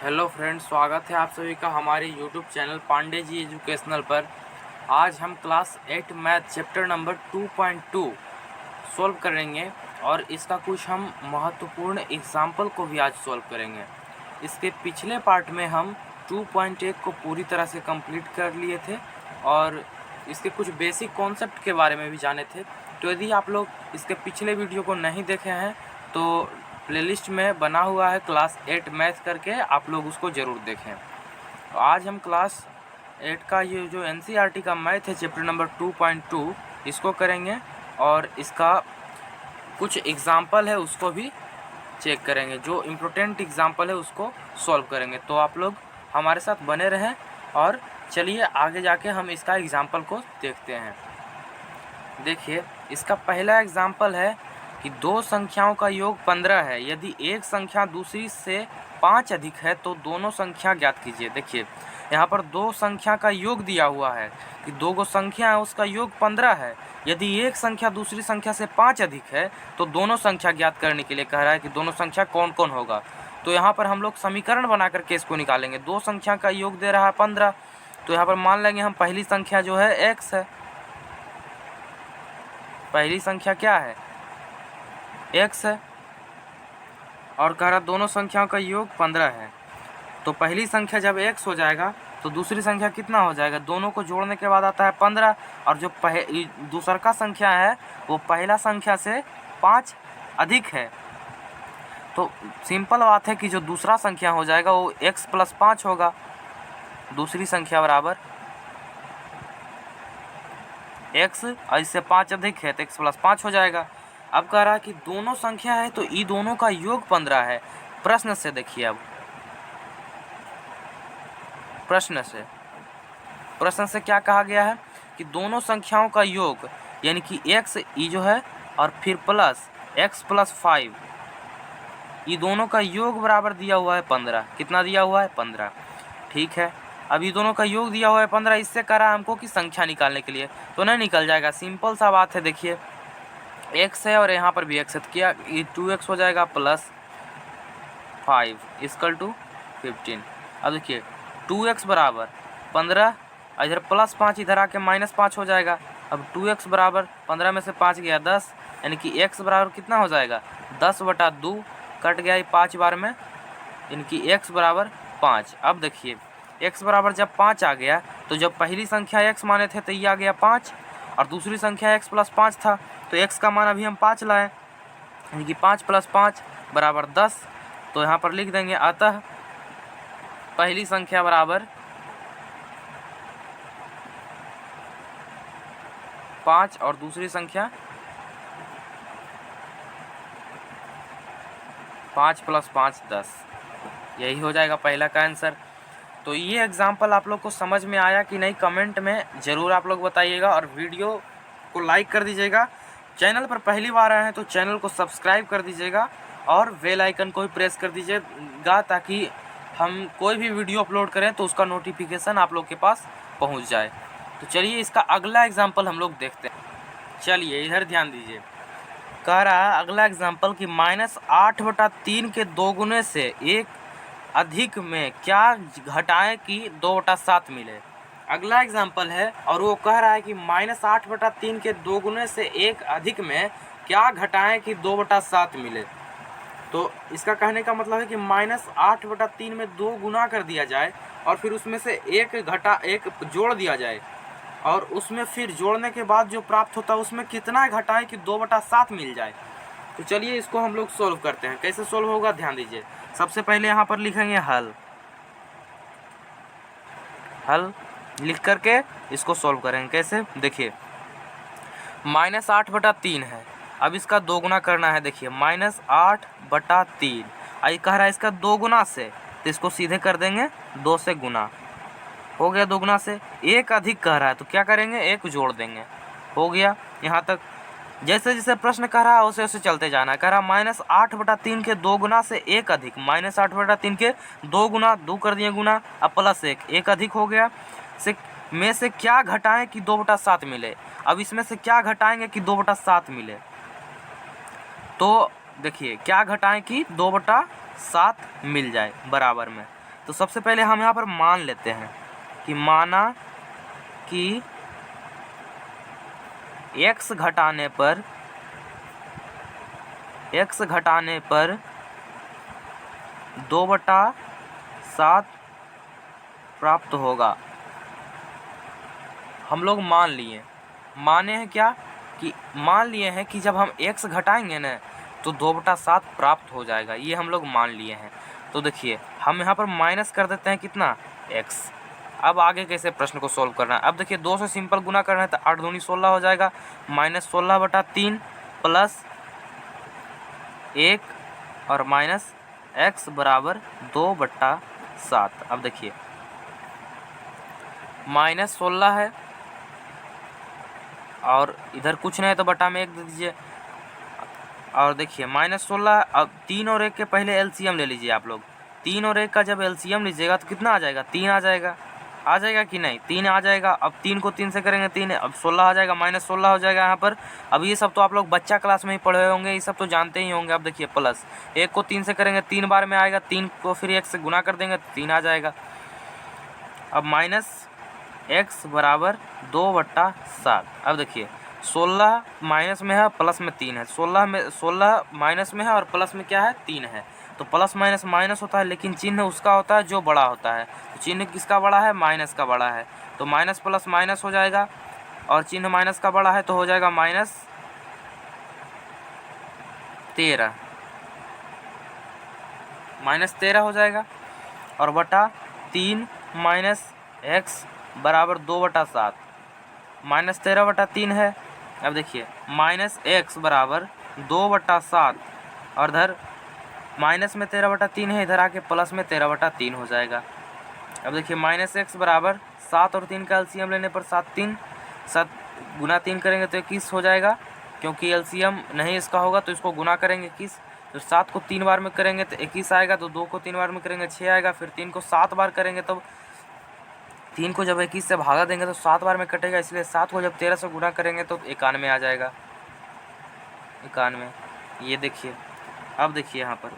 Hello friends, स्वागत है आप सभी का हमारे YouTube channel Pandey ji educational पर। आज हम class 8 math chapter number 2.2 solve करेंगे और इसका कुछ हम महत्वपूर्ण एग्जाम्पल को भी आज सॉल्व करेंगे। इसके पिछले पार्ट में हम 2.1 को पूरी तरह से कंप्लीट कर लिए थे और इसके कुछ बेसिक कॉन्सेप्ट के बारे में भी जाने थे। तो यदि आप लोग इसके पिछले वीडियो को नहीं देखे हैं तो प्लेलिस्ट में बना हुआ है क्लास 8 मैथ करके, आप लोग उसको ज़रूर देखें। तो आज हम क्लास 8 का ये जो एनसीईआरटी का मैथ है चैप्टर नंबर 2.2 इसको करेंगे और इसका कुछ एग्जाम्पल है उसको भी चेक करेंगे। जो इम्पोर्टेंट एग्जाम्पल है उसको सॉल्व करेंगे। तो आप लोग हमारे साथ बने रहें और चलिए आगे जाके हम इसका एग्जाम्पल को देखते हैं। देखिए, इसका पहला एग्जाम्पल है कि दो संख्याओं का योग 15 है। यदि एक संख्या दूसरी से 5 अधिक है तो दोनों संख्या ज्ञात कीजिए। देखिए, यहाँ पर दो संख्या का योग दिया हुआ है कि दो गो संख्या है, उसका योग 15 है। यदि एक संख्या दूसरी संख्या से 5 अधिक है तो दोनों संख्या ज्ञात करने के लिए कह रहा है कि दोनों संख्या कौन कौन होगा। तो यहाँ पर हम लोग समीकरण बना करके इसको निकालेंगे। दो संख्या का योग दे रहा है 15, तो यहाँ पर मान लेंगे हम पहली संख्या जो है x है। पहली संख्या क्या है? x है और कह रहा दोनों संख्याओं का योग 15 है। तो पहली संख्या जब x हो जाएगा तो दूसरी संख्या कितना हो जाएगा? दोनों को जोड़ने के बाद आता है 15 और जो दूसरा का संख्या है वो पहला संख्या से 5 अधिक है। तो सिंपल बात है कि जो दूसरा संख्या हो जाएगा वो x + 5 होगा। दूसरी संख्या बराबर x और इससे 5 अधिक है तो x + 5 हो जाएगा। अब कह रहा है कि दोनों संख्या है तो ये दोनों का योग 15 है। प्रश्न से देखिए, अब प्रश्न से क्या कहा गया है कि दोनों संख्याओं का योग यानी कि x ये जो है और फिर प्लस x + 5 ये दोनों का योग बराबर दिया हुआ है 15। कितना दिया हुआ है? 15। ठीक है, अब ये दोनों का योग दिया हुआ है 15। इससे कह रहा है हमको कि संख्या निकालने के लिए, तो नहीं निकल जाएगा। सिंपल सा बात है। देखिए, x है और यहाँ पर भी x है तो क्या ये 2x हो जाएगा + 5 = 15। अब देखिए 2x बराबर 15, इधर +5 इधर आके -5 हो जाएगा। अब 2x बराबर 15 में से 5 गया 10, यानी कि x बराबर कितना हो जाएगा? 10/2 कट गया 5 बार में, यानी कि x बराबर 5। अब देखिए x बराबर जब 5 आ गया तो जब पहली संख्या x माने थे तो ये आ गया 5 और दूसरी संख्या x + 5 था तो x का मान अभी हम 5 लाए, यानी कि 5 + 5 बराबर 10। तो यहाँ पर लिख देंगे अतः पहली संख्या बराबर 5 और दूसरी संख्या 5 + 5 10। यही हो जाएगा पहला का आंसर। तो ये एग्जाम्पल आप लोग को समझ में आया कि नहीं, कमेंट में ज़रूर आप लोग बताइएगा और वीडियो को लाइक कर दीजिएगा। चैनल पर पहली बार आए हैं तो चैनल को सब्सक्राइब कर दीजिएगा और बेल आइकन को भी प्रेस कर दीजिएगा ताकि हम कोई भी वीडियो अपलोड करें तो उसका नोटिफिकेशन आप लोग के पास पहुंच जाए। तो चलिए इसका अगला एग्जाम्पल हम लोग देखते हैं। चलिए इधर ध्यान दीजिए, कह रहा है अगला एग्जाम्पल कि -8/3 के दोगुने से एक अधिक में क्या घटाएं कि 2/7 मिले। अगला एग्जाम्पल है और वो कह रहा है कि -8/3 के दोगुने से एक अधिक में क्या घटाएं कि 2/7 मिले। तो इसका कहने का मतलब है कि -8/3 में 2 गुना कर दिया जाए और फिर उसमें से एक जोड़ दिया जाए और उसमें फिर जोड़ने के बाद जो प्राप्त होता है उसमें कितना घटाएं कि 2/7 मिल जाए। तो चलिए इसको हम लोग सोल्व करते हैं। कैसे सोल्व होगा ध्यान दीजिए। सबसे पहले यहाँ पर लिखेंगे हल लिख करके इसको सोल्व करेंगे। कैसे? देखिए, -8/3 है, अब इसका 2 गुना करना है। देखिए -8/3 आई कह रहा है इसका 2 गुना से, तो इसको सीधे कर देंगे 2 से गुना, हो गया 2 गुना से। एक अधिक कह रहा है तो क्या करेंगे? एक जोड़ देंगे, हो गया। यहाँ तक जैसे जैसे प्रश्न कह रहा है वैसे वैसे चलते जाना है। कह रहा -8/3 के 2 गुना से एक अधिक, -8/3 के 2 गुना, 2 कर दिए गुना, अब +1 एक अधिक हो गया में से क्या घटाएं कि 2/7 मिले। अब इसमें से क्या घटाएंगे कि 2/7 मिले। तो देखिए क्या घटाएं कि 2/7 मिल जाए बराबर में। तो सबसे पहले हम यहाँ पर मान लेते हैं कि माना कि x घटाने पर 2/7 प्राप्त होगा। हम लोग माने हैं क्या कि मान लिए हैं कि जब हम x घटाएंगे ना तो 2/7 प्राप्त हो जाएगा, ये हम लोग मान लिए हैं। तो देखिए हम यहाँ पर माइनस कर देते हैं कितना x। अब आगे कैसे प्रश्न को सॉल्व करना है, अब देखिए 2 से सिंपल गुना करना है तो 8 दूनी 16 हो जाएगा, -16/3 प्लस 1 और माइनस x बराबर 2/7। अब देखिए -16 है और इधर कुछ नहीं है तो बटा में 1 दे दीजिए। और देखिए -16, अब 3 और 1 के पहले एलसीएम ले लीजिए आप लोग। 3 और 1 का जब एलसीएम लीजिएगा तो कितना आ जाएगा, 3 आ जाएगा कि नहीं, 3 आ जाएगा। अब 3 को 3 से करेंगे 3, अब 16 आ जाएगा, -16 हो जाएगा यहाँ पर। अब ये सब तो आप लोग बच्चा क्लास में ही पढ़े होंगे, ये सब तो जानते ही होंगे। अब देखिए प्लस 1 को 3 से करेंगे 3 बार में आएगा, 3 को फिर 1 से गुना कर देंगे तो 3 आ जाएगा। अब -x बराबर 2/7। अब देखिए 16 माइनस में है प्लस में 3 है, 16 माइनस में है और प्लस में क्या है 3 है। तो प्लस माइनस माइनस होता है, लेकिन चिन्ह उसका होता है जो बड़ा होता है। तो चिन्ह किसका बड़ा है, माइनस का बड़ा है। तो माइनस प्लस माइनस हो जाएगा और चिन्ह माइनस का बड़ा है तो हो जाएगा -13 हो जाएगा और बटा 3 माइनस x बराबर 2/7, -13/3 है। अब देखिए -x बराबर 2/7 और इधर माइनस में 13/3 है, इधर आके प्लस में 13/3 हो जाएगा। अब देखिए -x बराबर 7 और 3 का एलसीएम लेने पर 7 गुना 3 करेंगे तो 21 हो जाएगा। क्योंकि एलसीएम नहीं इसका होगा तो इसको गुना करेंगे 21। तो 7 को 3 बार में करेंगे तो 21 आएगा, तो 2 को 3 बार में करेंगे 6 आएगा, फिर 3 को 7 बार करेंगे तो 3 को जब 21 से भागा देंगे तो 7 बार में कटेगा, इसलिए 7 को जब 13 से गुना करेंगे तो 91 आ जाएगा, 91। ये देखिए, अब देखिए यहाँ पर,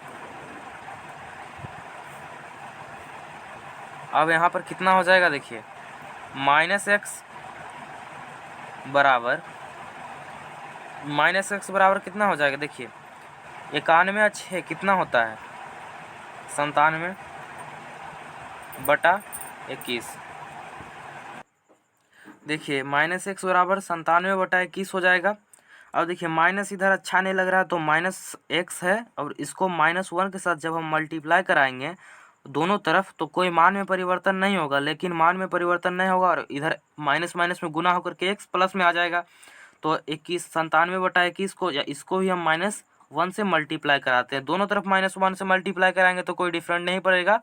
अब यहाँ पर कितना हो जाएगा, देखिए -x बराबर कितना हो जाएगा, देखिए 91 और 6 कितना होता है 97/21। देखिए -x बराबर 97/21 हो जाएगा। अब देखिए माइनस इधर अच्छा नहीं लग रहा है तो -x है और इसको -1 के साथ जब हम मल्टीप्लाई कराएंगे दोनों तरफ तो कोई मान में परिवर्तन नहीं होगा, लेकिन मान में परिवर्तन नहीं होगा और इधर माइनस माइनस में गुना होकर के x प्लस में आ जाएगा। तो 97/21 को या इसको ही हम -1 से मल्टीप्लाई कराते हैं, दोनों तरफ -1 से मल्टीप्लाई कराएंगे तो कोई डिफरेंट नहीं पड़ेगा।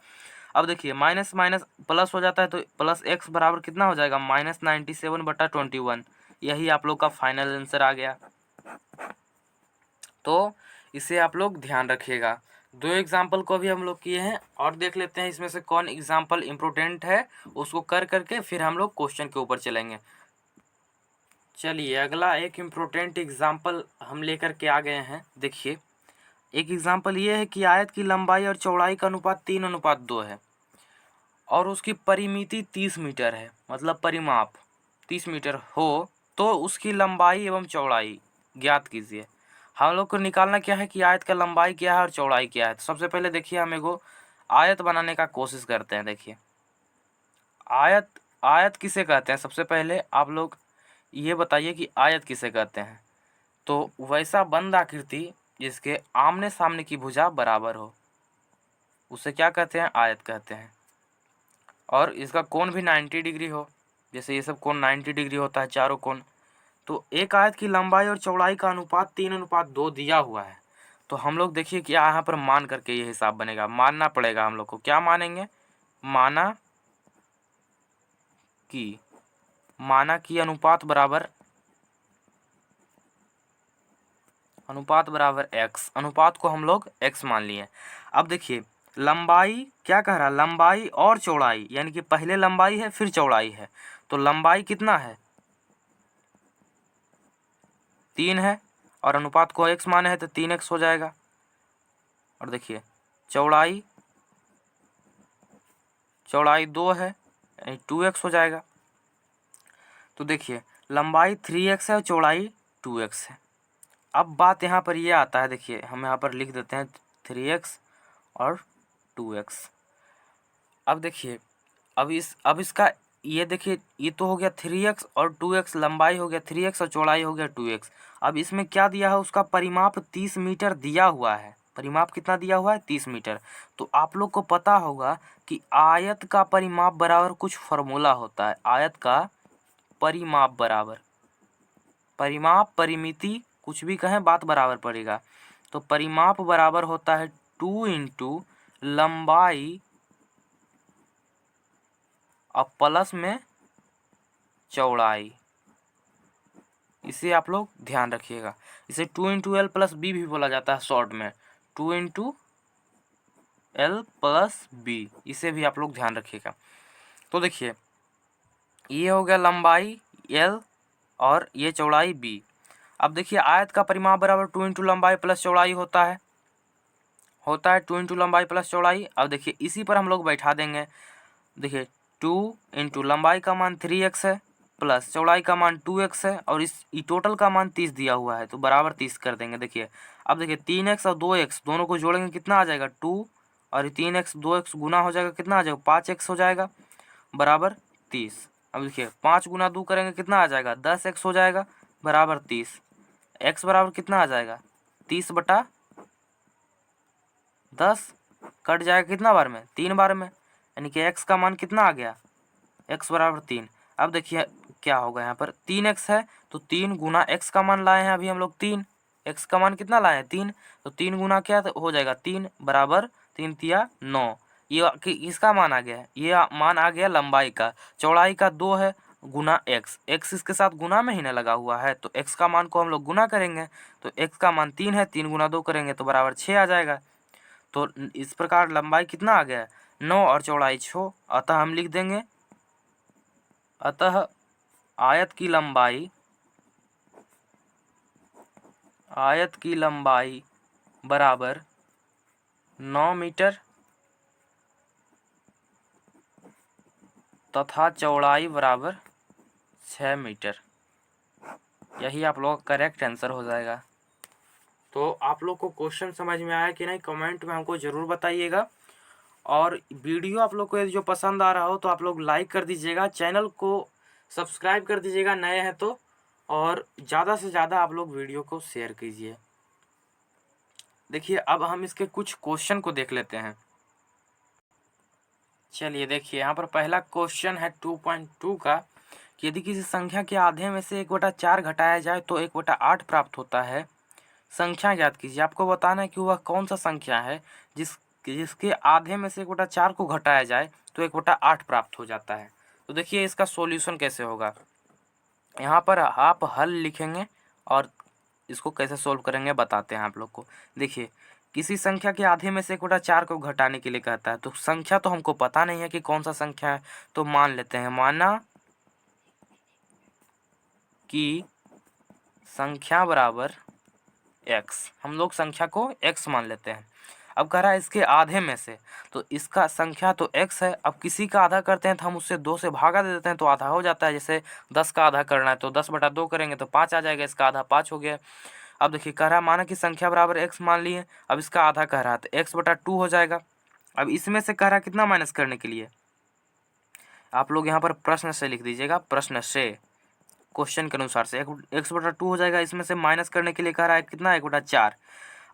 अब देखिए माइनस माइनस प्लस हो जाता है तो प्लस x बराबर कितना हो जाएगा -97/21। यही आप लोग का फाइनल आंसर आ गया। तो इसे आप लोग ध्यान रखिएगा। 2 एग्जाम्पल को भी हम लोग किए हैं और देख लेते हैं इसमें से कौन एग्जाम्पल इम्पोर्टेंट है, उसको कर करके फिर हम लोग क्वेश्चन के ऊपर चलेंगे। चलिए अगला एक इम्पोर्टेंट एग्जाम्पल हम लेकर के आ गए हैं। देखिए एक एग्जाम्पल ये है कि आयत की लंबाई और चौड़ाई का अनुपात 3:2 है और उसकी परिमिति 30 मीटर है, मतलब परिमाप 30 मीटर हो तो उसकी लंबाई एवं चौड़ाई ज्ञात कीजिए। हम लोग को निकालना क्या है कि आयत का लंबाई क्या है और चौड़ाई क्या है। तो सबसे पहले देखिए हम एगो आयत बनाने का कोशिश करते हैं। देखिए आयत किसे कहते हैं, सबसे पहले आप लोग ये बताइए कि आयत किसे कहते हैं। तो वैसा बंद आकृति जिसके आमने सामने की भुजा बराबर हो उसे क्या कहते हैं, आयत कहते हैं। और इसका कोण भी 90 डिग्री हो, जैसे ये सब कोण 90 डिग्री होता है चारों कोण। तो एक आयत की लंबाई और चौड़ाई का अनुपात 3:2 दिया हुआ है। तो हम लोग देखिए कि यहाँ पर मान करके ये हिसाब बनेगा, मानना पड़ेगा हम लोग को। क्या मानेंगे, माना कि अनुपात बराबर x, अनुपात को हम लोग x मान लिए। अब देखिए लंबाई क्या कह रहा है, लंबाई और चौड़ाई, यानी कि पहले लंबाई है फिर चौड़ाई है। तो लंबाई कितना है 3 है और अनुपात को x माने है तो 3x हो जाएगा। और देखिए चौड़ाई चौड़ाई 2 है, 2x हो जाएगा। तो देखिए लंबाई 3x है और चौड़ाई 2x है। अब बात यहाँ पर ये आता है, देखिए हम यहाँ पर लिख देते हैं 3x और 2x। अब देखिए अब इसका ये देखिए ये तो हो गया 3x और 2x, लंबाई हो गया 3x और चौड़ाई हो गया 2x। अब इसमें क्या दिया है, उसका परिमाप 30 मीटर दिया हुआ है। परिमाप कितना दिया हुआ है, 30 मीटर। तो आप लोग को पता होगा कि आयत का परिमाप बराबर कुछ फॉर्मूला होता है। आयत का परिमाप बराबर, परिमाप परिमिति कुछ भी कहें बात बराबर पड़ेगा। तो परिमाप बराबर होता है 2 इंटू लंबाई और प्लस में चौड़ाई। इसे आप लोग ध्यान रखिएगा। इसे 2 इंटू एल प्लस बी भी बोला जाता है शॉर्ट में, 2 इंटू एल प्लस बी, इसे भी आप लोग ध्यान रखिएगा। तो देखिए ये हो गया लंबाई एल और ये चौड़ाई बी। अब देखिए आयत का परिमाप बराबर 2 इंटू लंबाई प्लस चौड़ाई होता है 2 इंटू लंबाई प्लस चौड़ाई। अब देखिए इसी पर हम लोग बैठा देंगे। देखिए 2 इंटू लंबाई का मान 3x है प्लस चौड़ाई का मान 2x है और इस टोटल का मान 30 दिया हुआ है, तो बराबर 30 कर देंगे। देखिए अब देखिए 3x और 2x दोनों को जोड़ेंगे कितना आ जाएगा 2, और 3x 2x गुना हो जाएगा कितना आ जाएगा 5x हो जाएगा बराबर 30। अब देखिए 5 गुना 2 करेंगे कितना आ जाएगा 10x हो जाएगा बराबर 30। x बराबर कितना आ जाएगा 30/10, कट जाएगा कितना बार में 3 बार में, यानी कि x का मान कितना आ गया x बराबर 3। अब देखिए क्या होगा, यहाँ पर 3x है तो 3 गुना x का मान लाए हैं अभी हम लोग 3, x का मान कितना लाए हैं 3, तो 3 गुना क्या हो जाएगा 3 बराबर 3 तिया 9। ये इसका मान आ गया, ये मान आ गया लंबाई का। चौड़ाई का 2 है गुना x इसके साथ गुना में ही ना लगा हुआ है, तो x का मान को हम लोग गुना करेंगे। तो x का मान 3 है, 3 गुना 2 करेंगे तो बराबर 6 आ जाएगा। तो इस प्रकार लंबाई कितना आ गया 9 और चौड़ाई 6। अतः हम लिख देंगे, अतः आयत की लंबाई बराबर 9 मीटर तथा चौड़ाई बराबर 6 मीटर। यही आप लोग का करेक्ट आंसर हो जाएगा। तो आप लोग को क्वेश्चन समझ में आया कि नहीं, कमेंट में हमको ज़रूर बताइएगा। और वीडियो आप लोग को यदि जो पसंद आ रहा हो तो आप लोग लाइक कर दीजिएगा, चैनल को सब्सक्राइब कर दीजिएगा नए हैं तो, और ज़्यादा से ज़्यादा आप लोग वीडियो को शेयर कीजिए। देखिए अब हम इसके कुछ क्वेश्चन को देख लेते हैं। चलिए देखिए यहाँ पर पहला क्वेश्चन है 2.2 का, कि यदि किसी संख्या के आधे में से 1/4 घटाया जाए तो 1/8 प्राप्त होता है। संख्या ज्ञात कीजिए। आपको बताना है कि वह कौन सा संख्या है जिसके आधे में से 1/4 को घटाया जाए तो 1/8 प्राप्त हो जाता है। तो देखिए इसका सॉल्यूशन कैसे होगा। यहाँ पर आप हल लिखेंगे और इसको कैसे सोल्व करेंगे बताते हैं आप लोग को। देखिए किसी संख्या के आधे में से 1/4 को घटाने के लिए कहता है, तो संख्या तो हमको पता नहीं है कि कौन सा संख्या है, तो मान लेते हैं, माना कि संख्या बराबर x, हम लोग संख्या को x मान लेते हैं। अब कह रहा है इसके आधे में से, तो इसका संख्या तो x है। अब किसी का आधा करते हैं तो हम उससे 2 से भागा दे देते हैं तो आधा हो जाता है। जैसे 10 का आधा करना है तो 10/2 करेंगे तो 5 आ जाएगा, इसका आधा 5 हो गया। अब देखिए कह रहा है माना कि संख्या बराबर x मान लिए, अब इसका आधा कह रहा है तो x/2 हो जाएगा। अब इसमें से कह रहा है कितना माइनस करने के लिए, आप लोग यहाँ पर प्रश्न से लिख दीजिएगा, प्रश्न से क्वेश्चन के अनुसार से x/2 हो जाएगा। इसमें से माइनस करने के लिए कह रहा है कितना 1/4।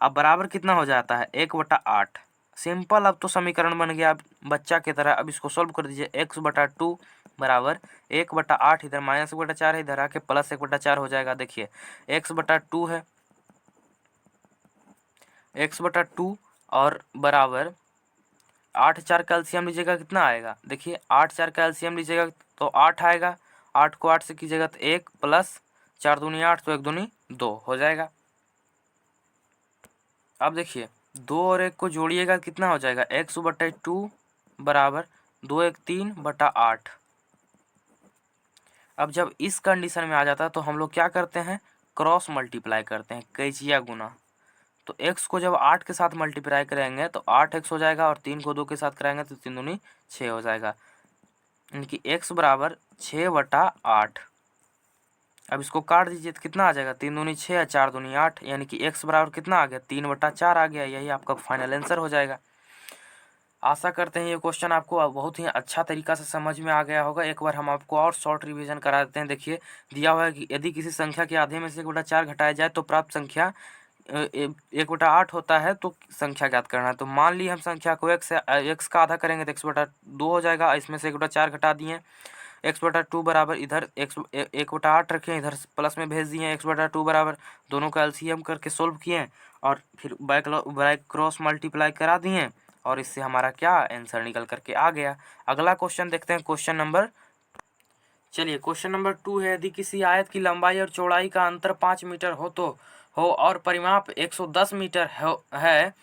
अब बराबर कितना हो जाता है 1/8। सिंपल, अब तो समीकरण बन गया बच्चा की तरह। अब इसको सॉल्व कर दीजिए, x/2 बराबर 1/8, इधर -1/4 है, इधर आके प्लस 1/4 हो जाएगा। देखिए x/2 है, x/2 और बराबर 8 4 का एलसीएम लीजिएगा कितना आएगा। देखिए 8 4 का एलसीएम लीजिएगा तो 8 आएगा। 8 को 8 से कीजिएगा तो 1 प्लस 4 दूनी 8 तो 1 दूनी 2 हो जाएगा। अब देखिए 2 और 1 को जोड़िएगा कितना हो जाएगा x/2 बराबर 2 1 3/8। अब जब इस कंडीशन में आ जाता है तो हम लोग क्या करते हैं, क्रॉस मल्टीप्लाई करते हैं, कैचिया गुना। तो x को जब 8 के साथ मल्टीप्लाई करेंगे तो 8x हो जाएगा, और 3 को 2 के साथ कराएंगे तो 3 दूनी 6 हो जाएगा, यानी कि x बराबर 6/8। अब इसको काट दीजिए तो कितना आ जाएगा, 3 दूनी 6 और 4 दूनी 8, यानी कि x बराबर कितना आ गया, 3/4 आ गया। यही आपका फाइनल आंसर हो जाएगा। आशा करते हैं ये क्वेश्चन आपको बहुत ही अच्छा तरीका से समझ में आ गया होगा। एक बार हम आपको और शॉर्ट रिवीजन करा देते हैं। देखिए दिया हुआ है कि यदि किसी संख्या के आधे में से 1/4 घटाया जाए तो प्राप्त संख्या 1/8 होता है, तो संख्या ज्ञात करना है। तो मान ली हम संख्या को x का आधा करेंगे तो x/2 हो जाएगा। इसमें से 1/4 घटा दिए, x/2 बराबर इधर 1/8 रखें, इधर प्लस में भेज दिए, x/2 बराबर दोनों का एलसीएम करके सोल्व किए और फिर बाय क्रॉस मल्टीप्लाई करा दिए, और इससे हमारा क्या आंसर निकल करके आ गया। अगला क्वेश्चन देखते हैं, क्वेश्चन नंबर 2 है। यदि किसी आयत की लंबाई और चौड़ाई का अंतर 5 मीटर हो और परिमाप 110 मीटर है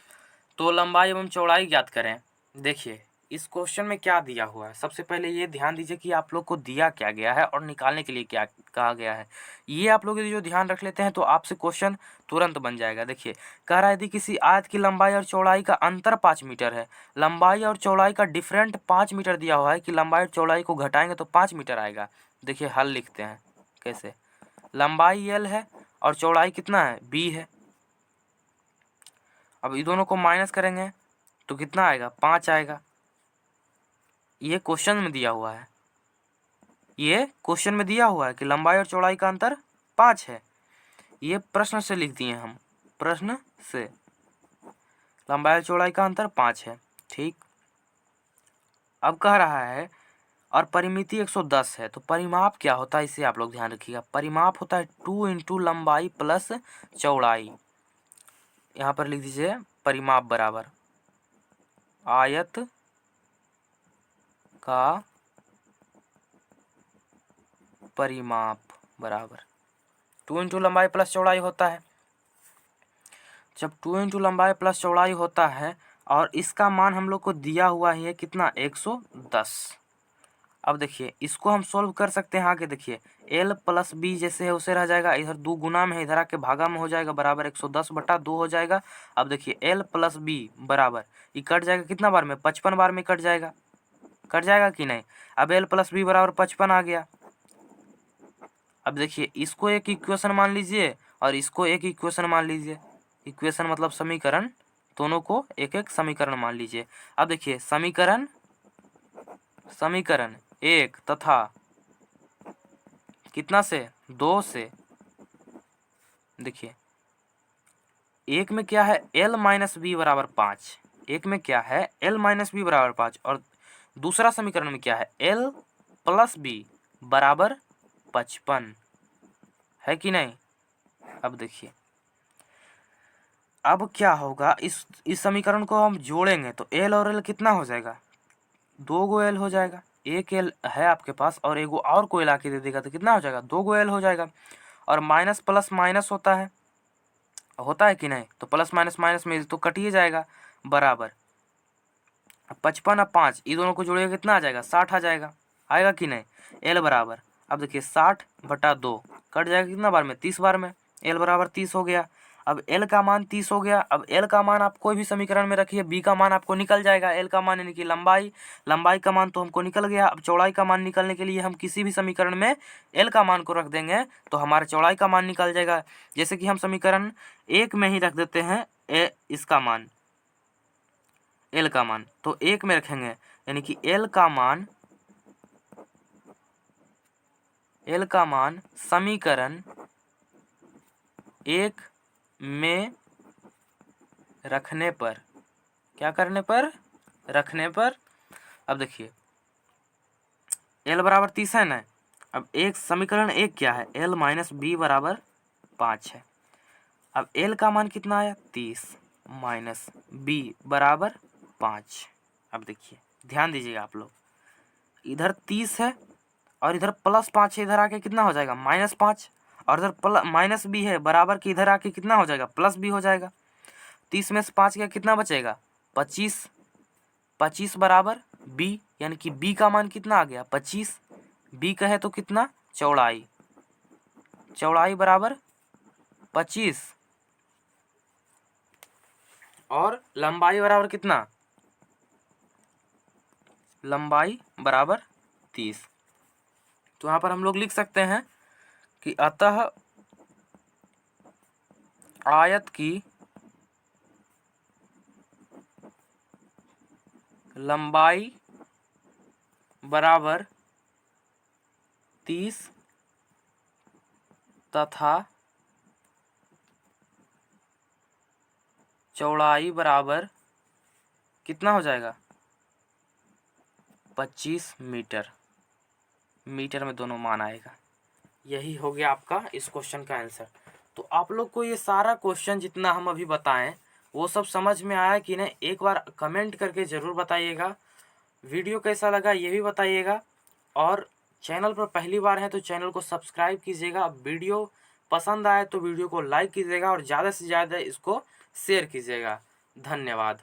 तो लंबाई एवं चौड़ाई ज्ञात करें। देखिए इस क्वेश्चन में क्या दिया हुआ है, सबसे पहले ये ध्यान दीजिए कि आप लोग को दिया क्या गया है और निकालने के लिए क्या कहा गया है। ये आप लोग जो ध्यान रख लेते हैं तो आपसे क्वेश्चन तुरंत बन जाएगा। देखिए कह रहा है यदि किसी आयत की लंबाई और चौड़ाई का अंतर 5 मीटर है, लंबाई और चौड़ाई का डिफरेंट 5 मीटर दिया हुआ है कि लंबाई और चौड़ाई को घटाएंगे तो 5 मीटर आएगा। देखिए हल लिखते हैं कैसे, लंबाई l है और चौड़ाई कितना है b है। अब ये दोनों को माइनस करेंगे तो कितना आएगा, 5 आएगा। ये क्वेश्चन में दिया हुआ है, ये क्वेश्चन में दिया हुआ है कि लंबाई और चौड़ाई का अंतर 5 है। ये प्रश्न से लिख दिए हम, प्रश्न से लंबाई और चौड़ाई का अंतर 5 है। ठीक, अब कह रहा है और परिमिति 110 है, तो परिमाप क्या होता है इसे आप लोग ध्यान रखिएगा। परिमाप होता है 2 इंटू लंबाई प्लस चौड़ाई। यहाँ पर लिख दीजिए परिमाप बराबर आयत का परिमाप बराबर 2 इंटू लंबाई प्लस चौड़ाई होता है। जब 2 इंटू लंबाई प्लस चौड़ाई होता है और इसका मान हम लोग को दिया हुआ है कितना, 110। अब देखिए इसको हम सोल्व कर सकते हैं आगे। देखिए l प्लस बी जैसे है उसे रह जाएगा, इधर 2 गुना में है, इधर आके भागा में हो जाएगा, बराबर 110/2 हो जाएगा। अब देखिए l प्लस बी बराबर ये कट जाएगा कितना बार में, 55 बार में कट जाएगा कि नहीं। अब l प्लस बी बराबर 55 आ गया। अब देखिए इसको एक इक्वेशन मान लीजिए और इसको एक इक्वेशन मान लीजिए। इक्वेशन मतलब समीकरण, दोनों को एक एक समीकरण मान लीजिए। अब देखिए समीकरण 1 तथा कितना से 2 से, देखिए एक में क्या है l माइनस बी बराबर 5, एक में क्या है l माइनस बी बराबर 5, और दूसरा समीकरण में क्या है l प्लस बी बराबर 55 है कि नहीं। अब देखिए अब क्या होगा, इस समीकरण को हम जोड़ेंगे तो l और l कितना हो जाएगा, 2 गो l हो जाएगा। एक l है आपके पास और एगो और कोई ला के दे देगा तो कितना हो जाएगा, 2 गो l हो जाएगा। और माइनस प्लस माइनस होता है कि नहीं, तो प्लस माइनस माइनस में तो कटिए जाएगा, बराबर 55 और 5 ये दोनों को जोड़िएगा कितना आ जाएगा, 60 आ जाएगा। आएगा कि नहीं, l बराबर, अब देखिए 60/2 कट जाएगा कितना बार में, 30 बार में, l बराबर 30 हो गया। अब l का मान 30 हो गया। अब l का मान आप कोई भी समीकरण में रखिए, b का मान आपको निकल जाएगा। l का मान यानी कि लंबाई का मान तो हमको निकल गया। अब चौड़ाई का मान निकलने के लिए हम किसी भी समीकरण में l का मान को रख देंगे तो हमारा चौड़ाई का मान निकल जाएगा। जैसे कि हम समीकरण 1 में ही रख देते हैं इसका मान, l का मान तो 1 में रखेंगे, यानी कि l का मान समीकरण 1 में रखने पर, क्या करने पर, रखने पर। अब देखिए l बराबर 30 है ना। अब एक समीकरण 1 क्या है, l माइनस बी बराबर 5 है। अब l का मान कितना आया, 30 माइनस b बराबर 5। अब देखिए ध्यान दीजिएगा आप लोग, इधर 30 है और इधर प्लस 5 है, इधर आके कितना हो जाएगा, -5, और इधर माइनस बी है बराबर कि इधर आके कितना हो जाएगा, प्लस बी हो जाएगा। 30 में से 5 का कितना बचेगा, 25, 25 बराबर b, यानी कि b का मान कितना आ गया, 25। b कहे तो कितना, चौड़ाई बराबर 25, और लंबाई बराबर कितना, लंबाई बराबर 30। तो यहाँ पर हम लोग लिख सकते हैं कि अतः आयत की लंबाई बराबर 30 तथा चौड़ाई बराबर कितना हो जाएगा, 25 मीटर। मीटर में दोनों मान आएगा। यही हो गया आपका इस क्वेश्चन का आंसर। तो आप लोग को ये सारा क्वेश्चन जितना हम अभी बताएं वो सब समझ में आया कि नहीं, एक बार कमेंट करके ज़रूर बताइएगा। वीडियो कैसा लगा ये भी बताइएगा, और चैनल पर पहली बार है तो चैनल को सब्सक्राइब कीजिएगा। वीडियो पसंद आए तो वीडियो को लाइक कीजिएगा और ज़्यादा से ज़्यादा इसको शेयर कीजिएगा। धन्यवाद।